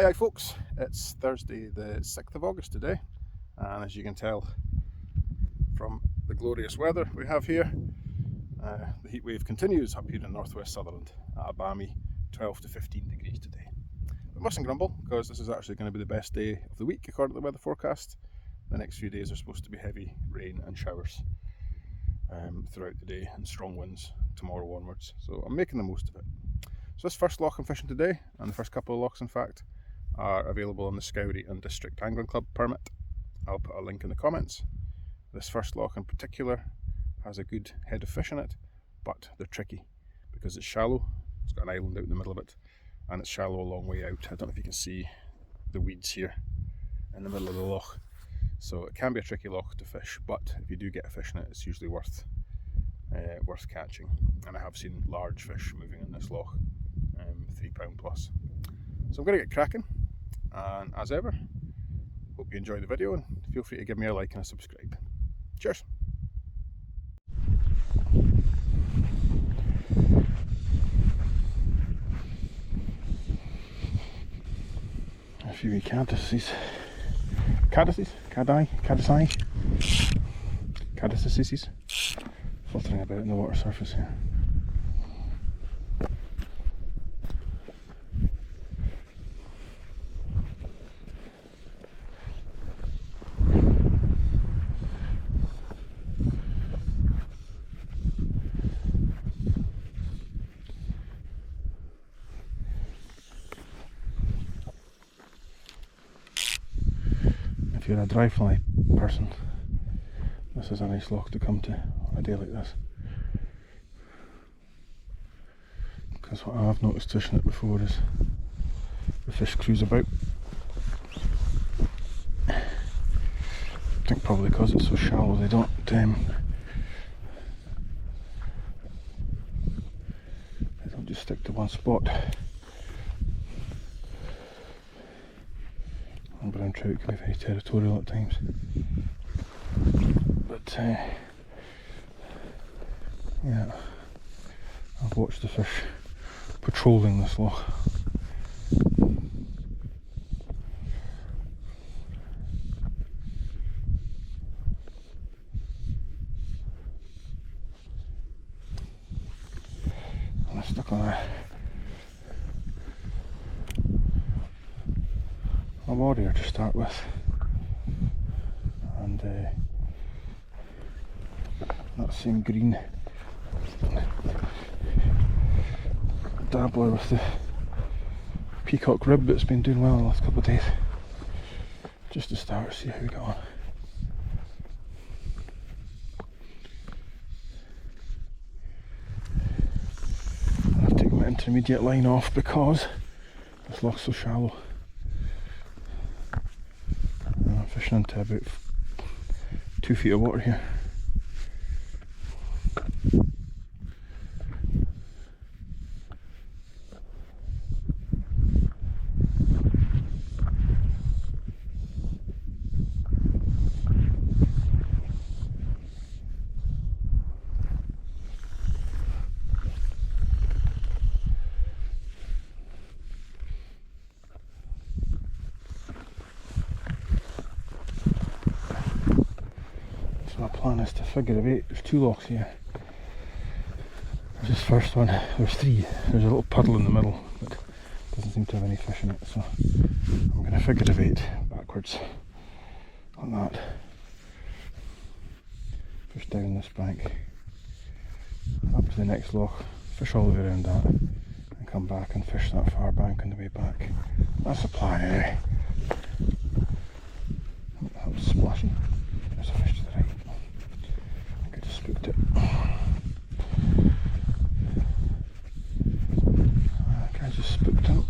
Hi folks, it's Thursday the 6th of August today, and as you can tell from the glorious weather we have here, the heat wave continues up here in northwest Sutherland at a balmy 12 to 15 degrees today. We mustn't grumble, because this is actually going to be the best day of the week according to the weather forecast. The next few days are supposed to be heavy rain and showers throughout the day, and strong winds tomorrow onwards, so I'm making the most of it. So this first loch I'm fishing today, and the first couple of lochs in fact, are available on the Scourie and District Angling Club permit. I'll put a link in the comments. This first loch in particular has a good head of fish in it, but they're tricky because it's shallow. It's got an island out in the middle of it, and it's shallow a long way out. I don't know if you can see the weeds here in the middle of the loch. So it can be a tricky loch to fish, but if you do get a fish in it, it's usually worth catching. And I have seen large fish moving in this loch, £3 plus. So I'm going to get cracking, and as ever, hope you enjoy the video, and feel free to give me a like and a subscribe. Cheers! A few wee caddises, fluttering about in the water surface here. If you're a dry fly person, this is a nice loch to come to on a day like this. Because what I've noticed fishing it before is the fish cruise about. I think probably because it's so shallow they don't just stick to one spot. And brown trout can be very territorial at times, but yeah, I've watched the fish patrolling this loch. And I stuck on a warrior to start with, and that same green dabbler with the peacock rib that's been doing well the last couple of days, just to start, see how we get on. And I've taken my intermediate line off because this loch's so shallow. And I'm fishing into about 2 feet of water here. My plan is to figure of 8. There's 2 lochs here. This first one, there's 3. There's a little puddle in the middle that doesn't seem to have any fish in it, so I'm going to figure of 8 backwards on that. Fish down this bank, up to the next loch, fish all the way around that, and come back and fish that far bank on the way back. That's the plan anyway. That was splashing. There's a fish to the right. I just spooked it. I just spooked him.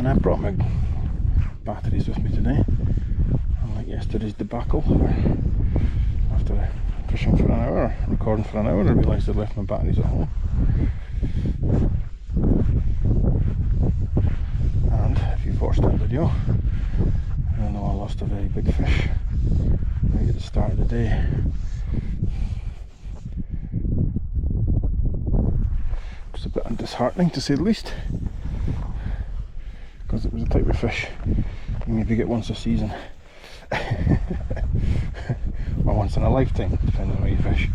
And I've brought my batteries with me today. Unlike yesterday's debacle, where after fishing for an hour, recording for an hour, I realised I'd left my batteries at home. And if you've watched that video, you'll know I lost a very big fish right at the start of the day. It's a bit disheartening to say the least, because it was a type of fish you maybe get once a season. Or once in a lifetime, depending on where you fish.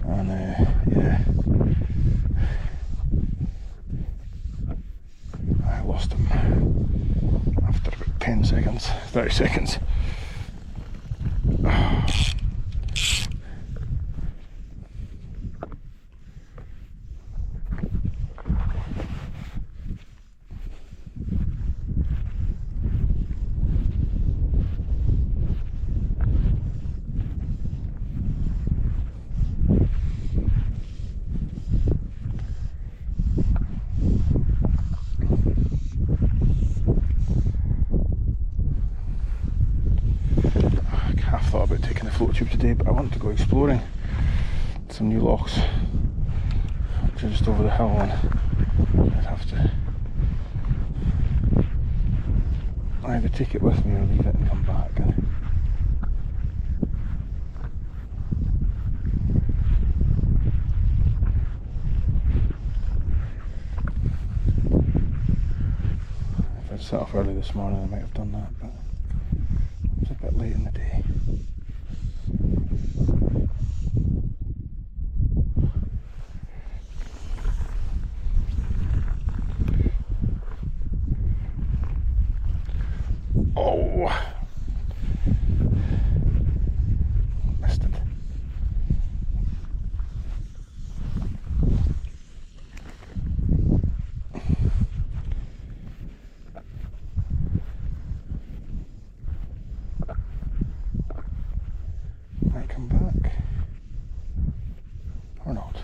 And yeah, I lost him after about 10 seconds, 30 seconds. Thought about taking the float tube today, but I want to go exploring some new lochs which are just over the hill, and I'd have to either take it with me or leave it and come back. And if I'd set off early this morning I might have done that, but it's a bit late in the day. Oh, missed it. Might come back or not.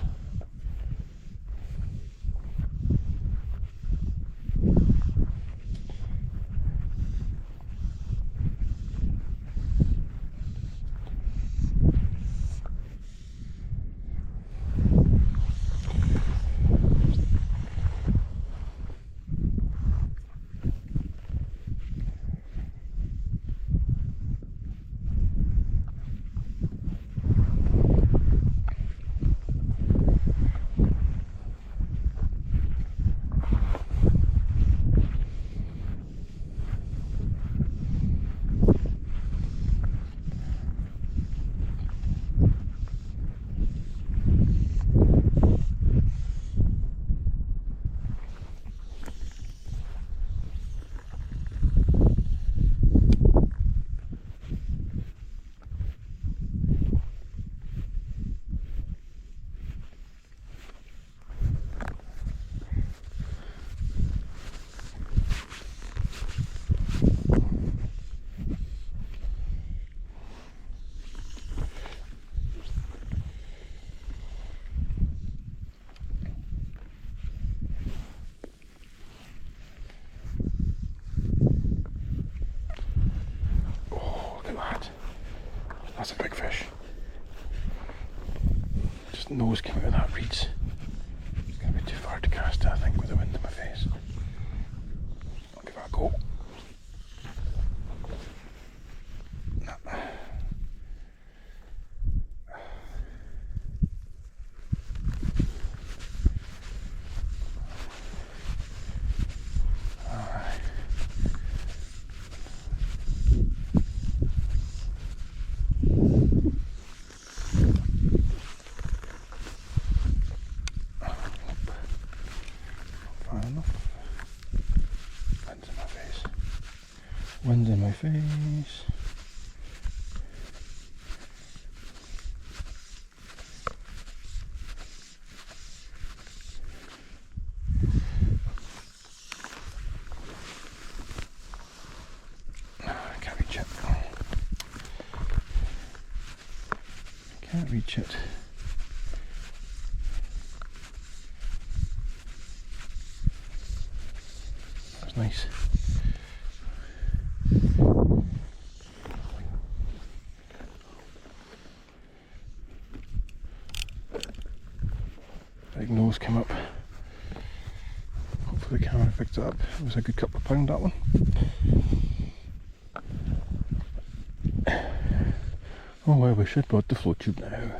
That's a big fish. Just nose came out of that reeds. It's going to be too far to cast it, I think, with the wind in my face. I'll give it a go. No. Wind's in my face. I can't reach it. Can't reach it. There's Nice. Big nose came up. Hopefully the camera picked it up. It was a good couple of pound, that one. Oh well, we should board the float tube now.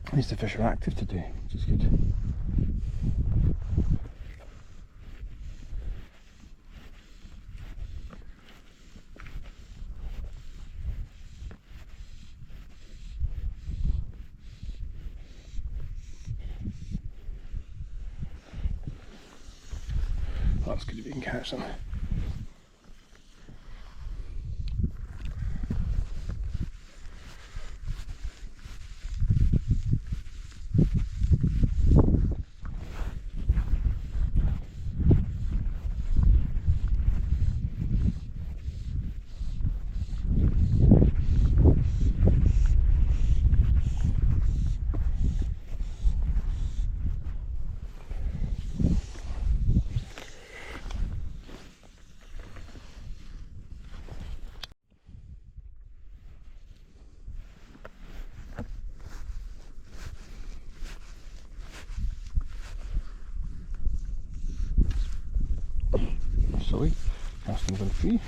At least the fish are active today, which is good. That's good if you can catch them. Silly, casting them free.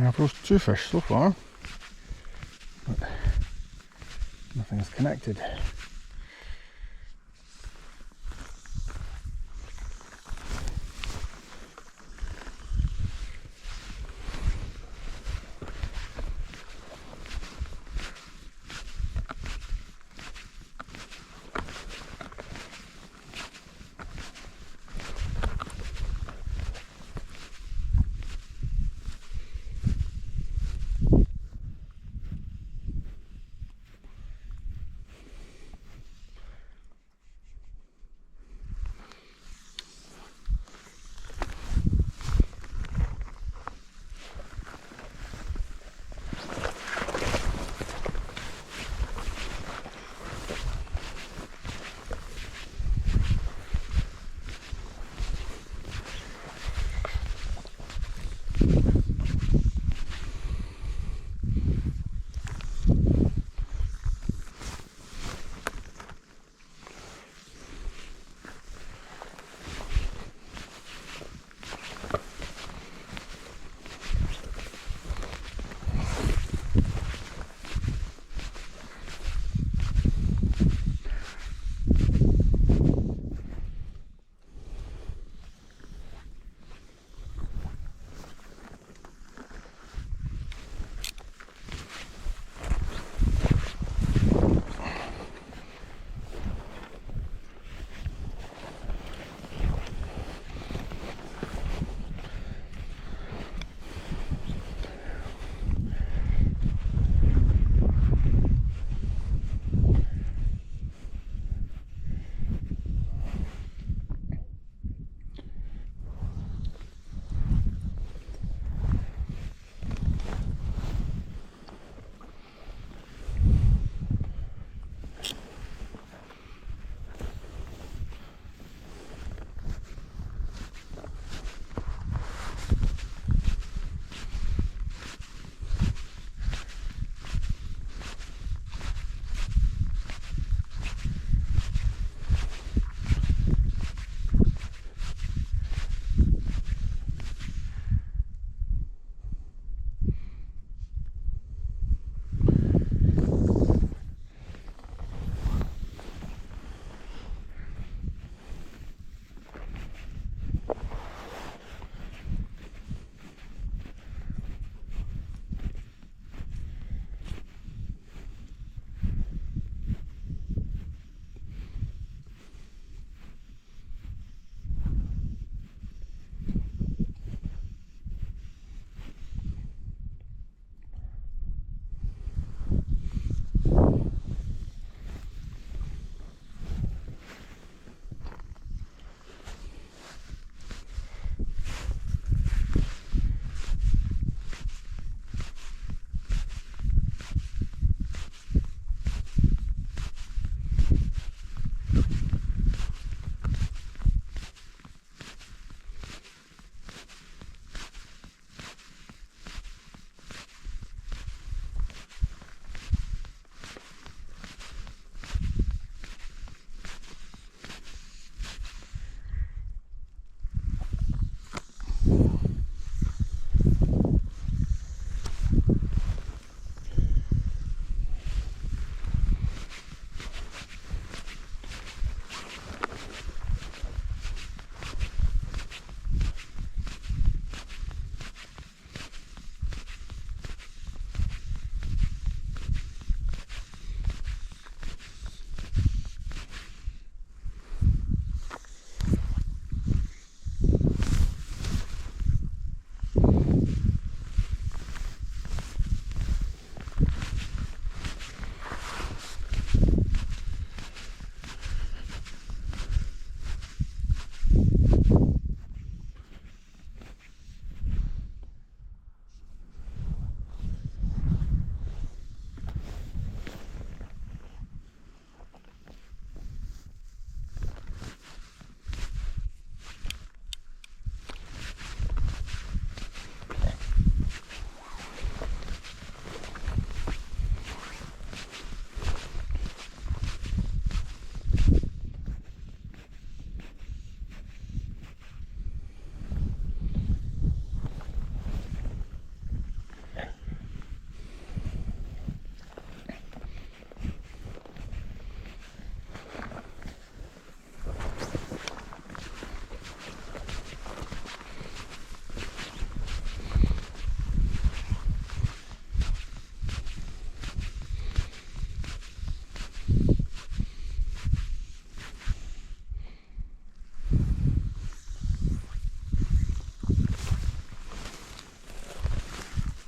I've roasted 2 fish so far, but nothing is connected.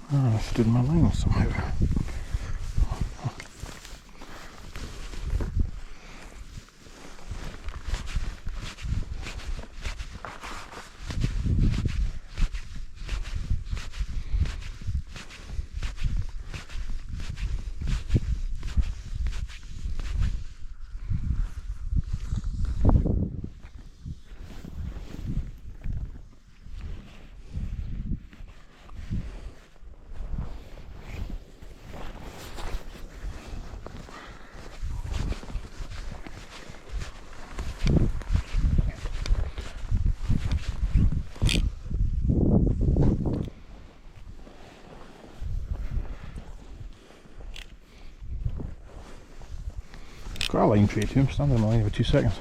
Oh, I stood my line somehow. Got a line tray too, I'm standing in my line for 2 seconds.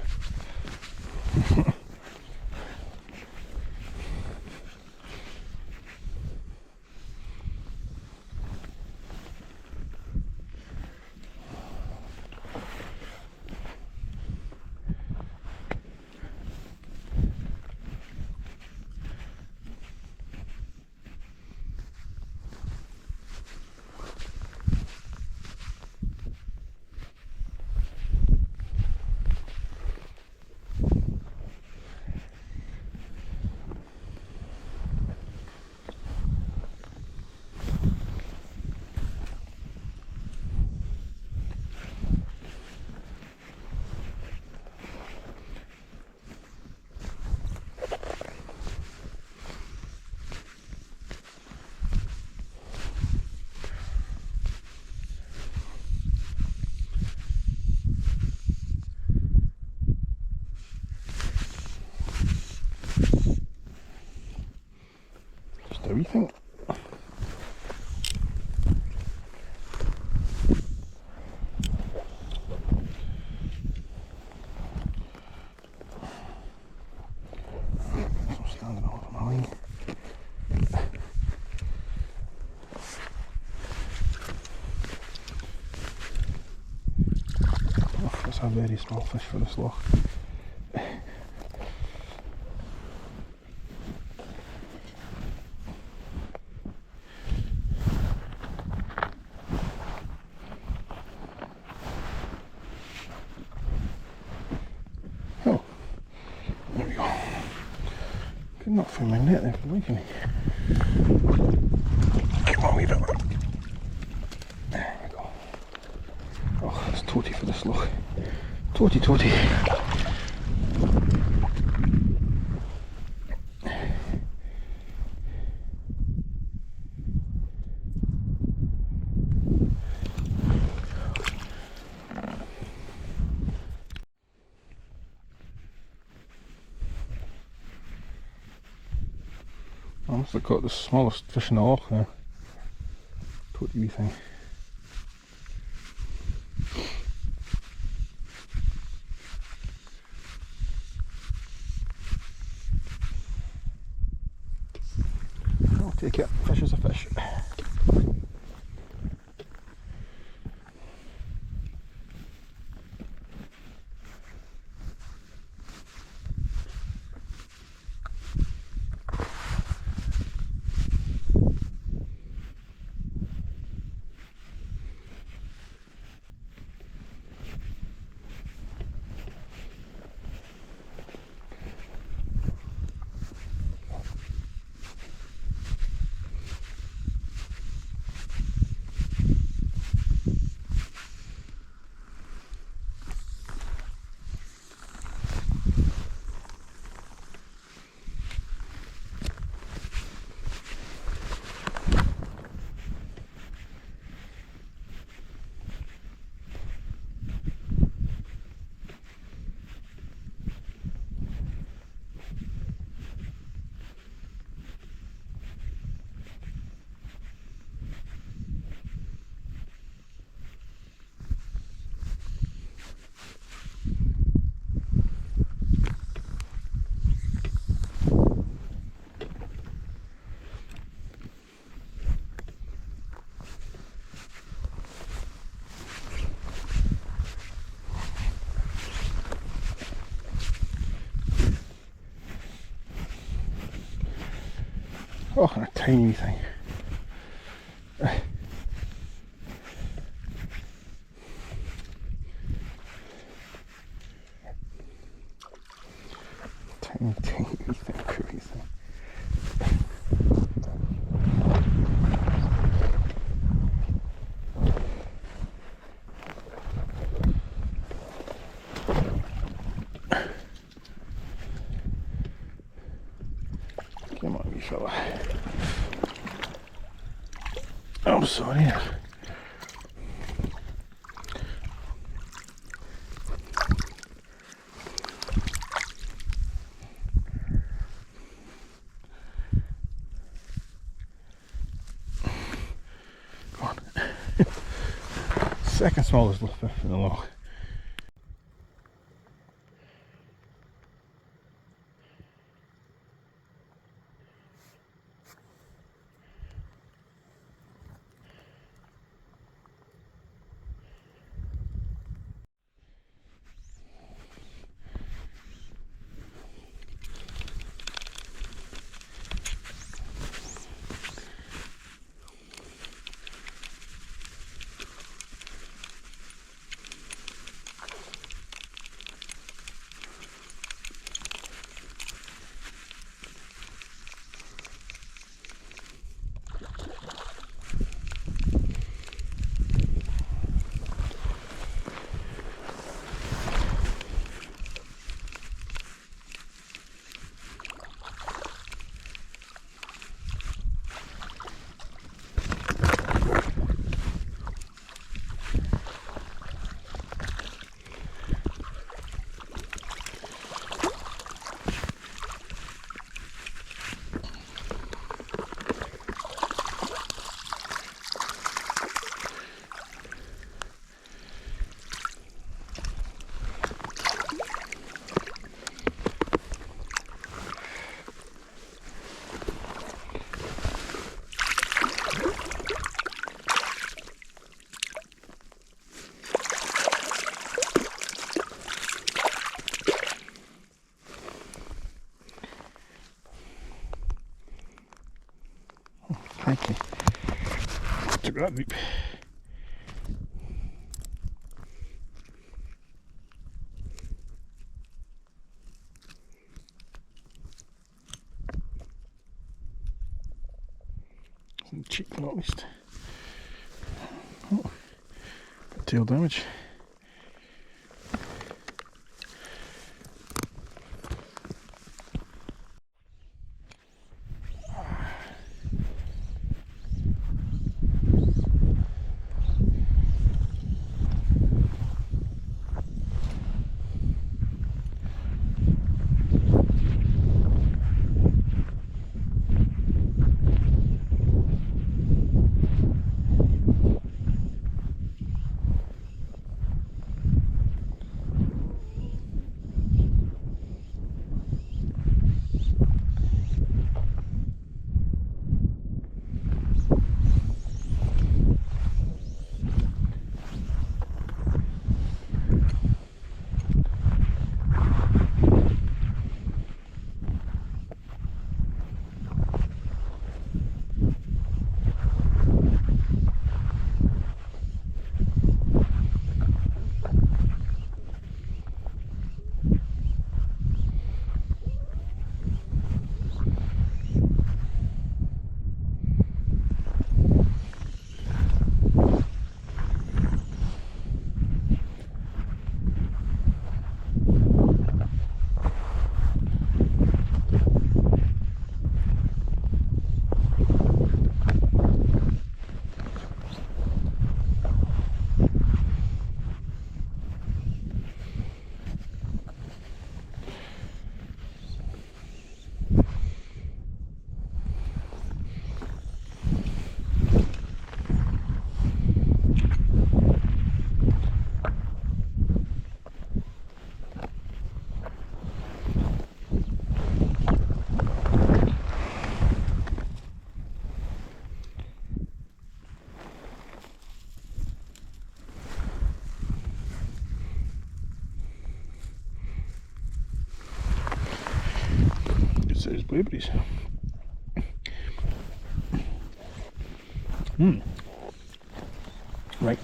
Just a wee thing. I'm standing over my line. Oh, that's a very small fish for this loch. Oh, there we go. Could not find my net there for liking it. Come on, wee bit. There we go. Oh, that's toty for this loch. Toty, toty. I must have caught the smallest fish in the loch there. Toty wee thing. I'll take it. Fish is a fish. Oh, and a tiny thing. Come on, wee fella. I'm sorry. Come on. Second smallest little fish in the loch. Thank you. Took that leap. Some cheek at least. Oh, got tail damage. There's blueberries. Right.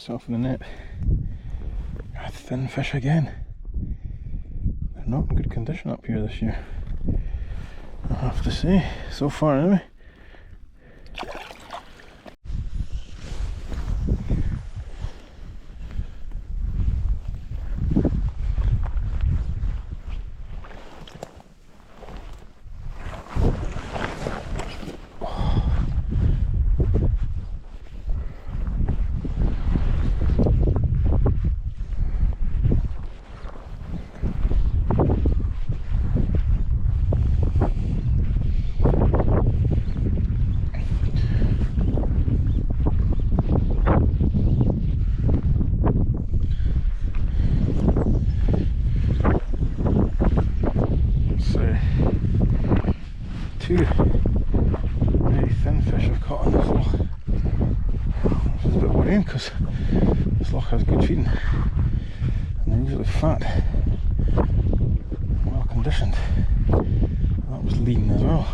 myself in the net. A thin fish again. They're not in good condition up here this year, I have to say, so far anyway. Two very thin fish I've caught on this loch, which is a bit worrying because this loch has good feeding and they're usually fat, well conditioned. That was lean as well.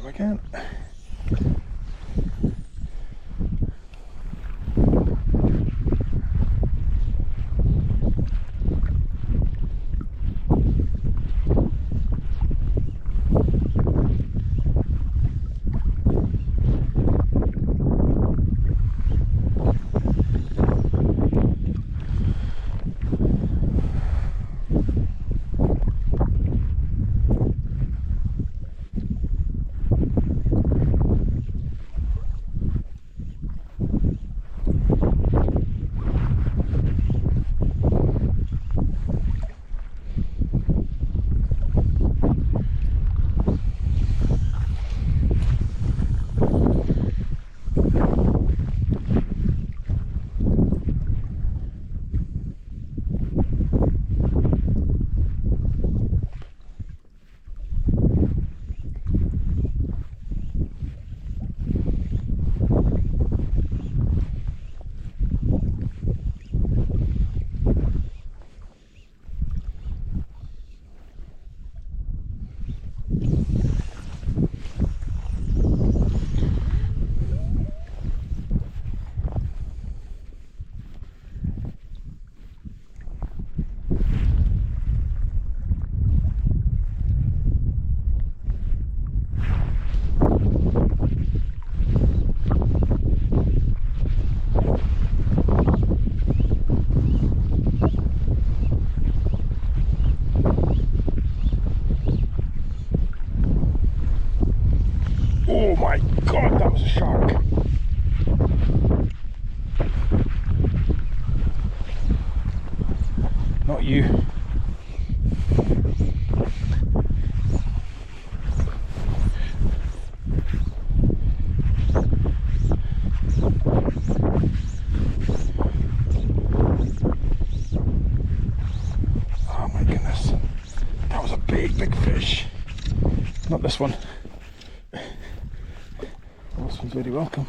Again. Oh my god, that was a shark. Not you. Oh my goodness. That was a big, big fish. Not this one. This one's very welcome.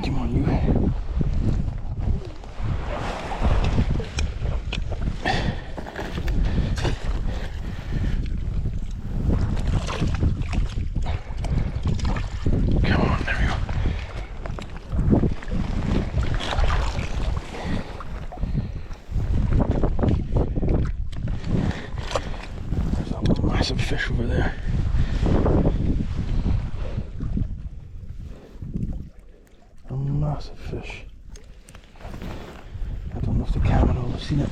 Come on, you. Come on, there we go. There's a massive fish over there. Massive fish. I don't know if the camera will have seen it.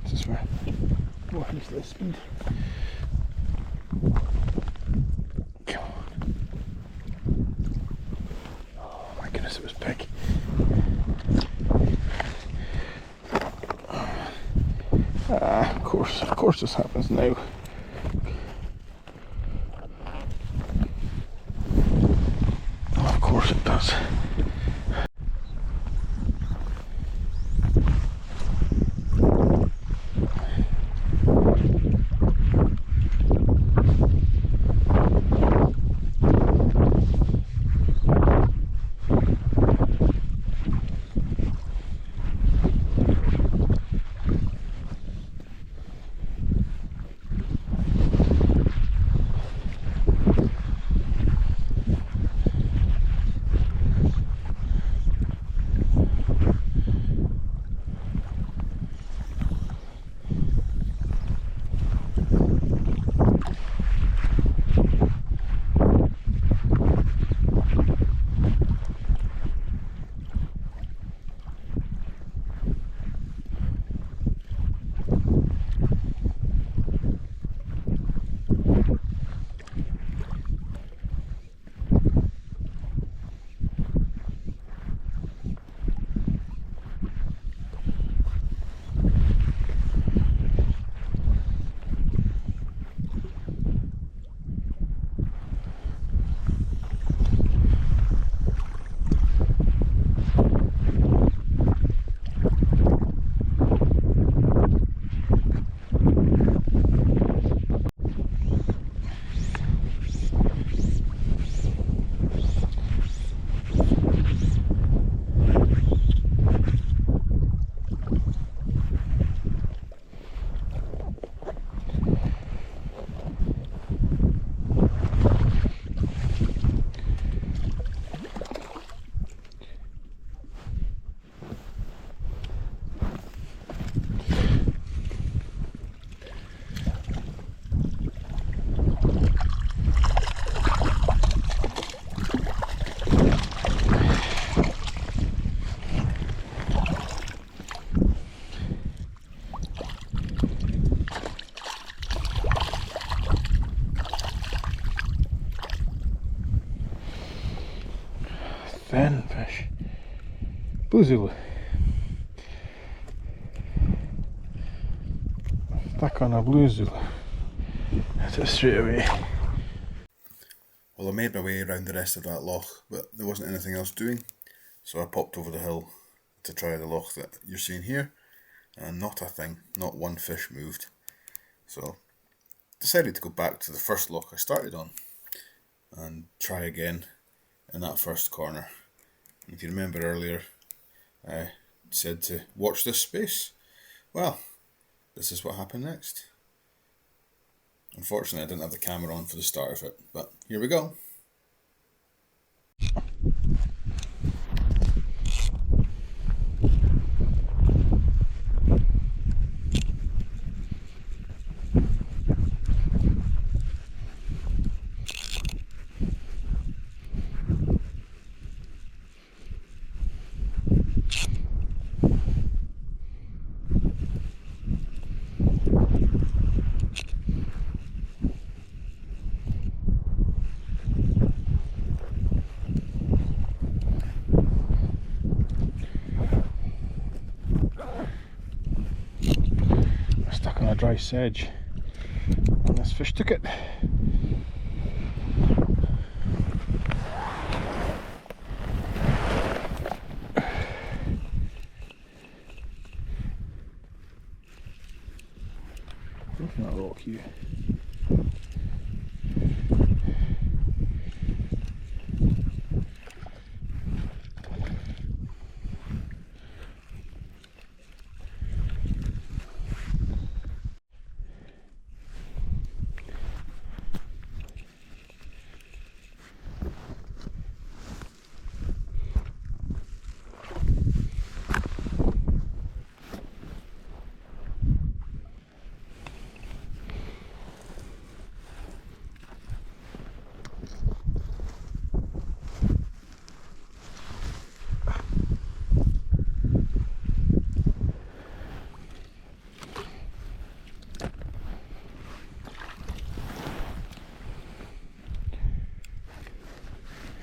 This is where water's less speed. Come on. Oh my goodness, it was big. Of course this happens now. Of course it does. Thin fish. Blue Zulu. Stuck on a blue Zulu. That's it straight away. Well, I made my way around the rest of that loch, but there wasn't anything else doing, so I popped over the hill to try the loch that you're seeing here, and not a thing, not one fish moved. So decided to go back to the first loch I started on and try again in that first corner. And if you remember earlier, I said to watch this space. Well, this is what happened next. Unfortunately, I didn't have the camera on for the start of it, but here we go. A dry sedge, and this fish took it. Looking at that rock here.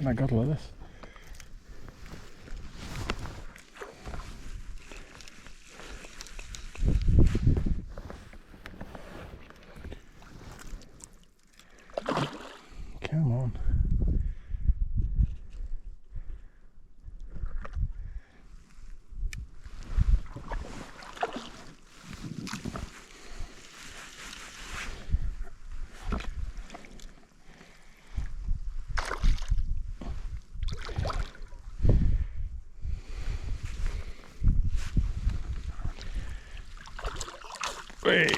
And I got a lot of this. Hey.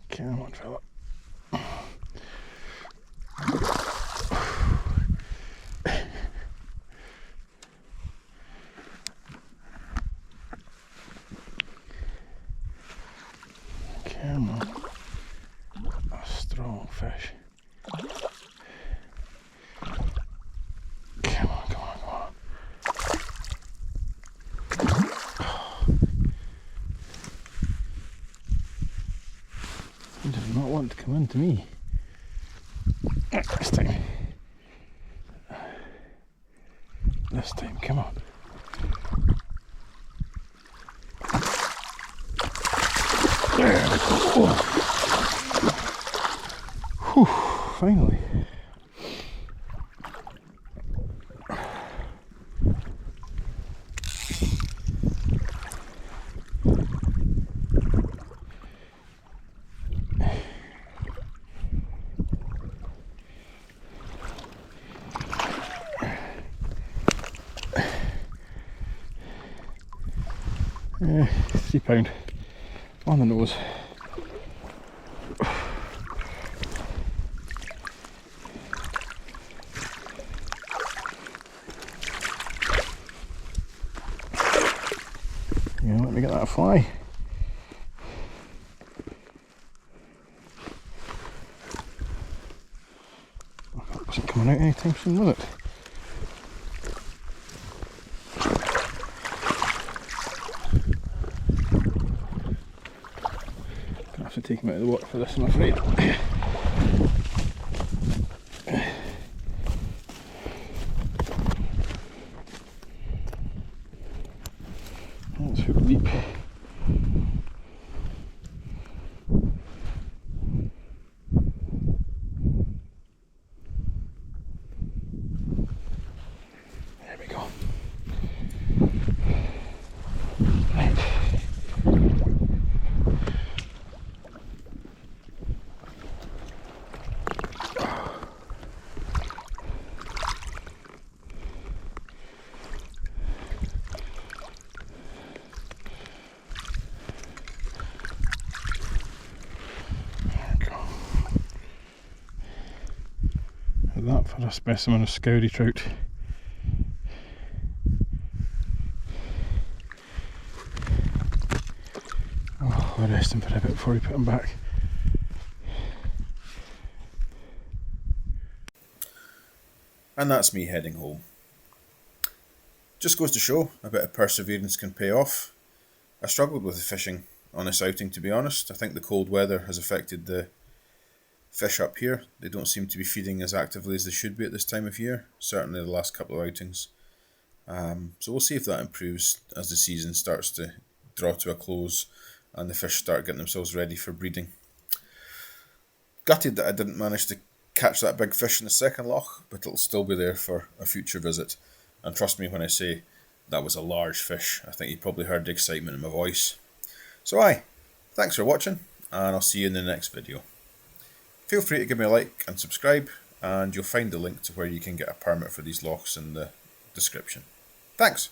Come on, fella. Come on. A strong fish. Come on, come on, come on. He does not want to come into me. This time. This time, come on. There we go. Whew, finally. £3 on the nose. Yeah, let me get that fly. That wasn't coming out anytime soon, was it? Gonna have to take him out of the water for this, I'm afraid. Let's hook deep. There we go. Right. That for a specimen of Scourie trout. Oh, I'll rest him for a bit before we put him back. And that's me heading home. Just goes to show a bit of perseverance can pay off. I struggled with the fishing on this outing, to be honest. I think the cold weather has affected the fish up here. They don't seem to be feeding as actively as they should be at this time of year, certainly the last couple of outings. So we'll see if that improves as the season starts to draw to a close and the fish start getting themselves ready for breeding. Gutted that I didn't manage to catch that big fish in the second loch, but it'll still be there for a future visit. And trust me when I say that was a large fish. I think you probably heard the excitement in my voice. So aye, thanks for watching, and I'll see you in the next video. Feel free to give me a like and subscribe, and you'll find the link to where you can get a permit for these lochs in the description. Thanks!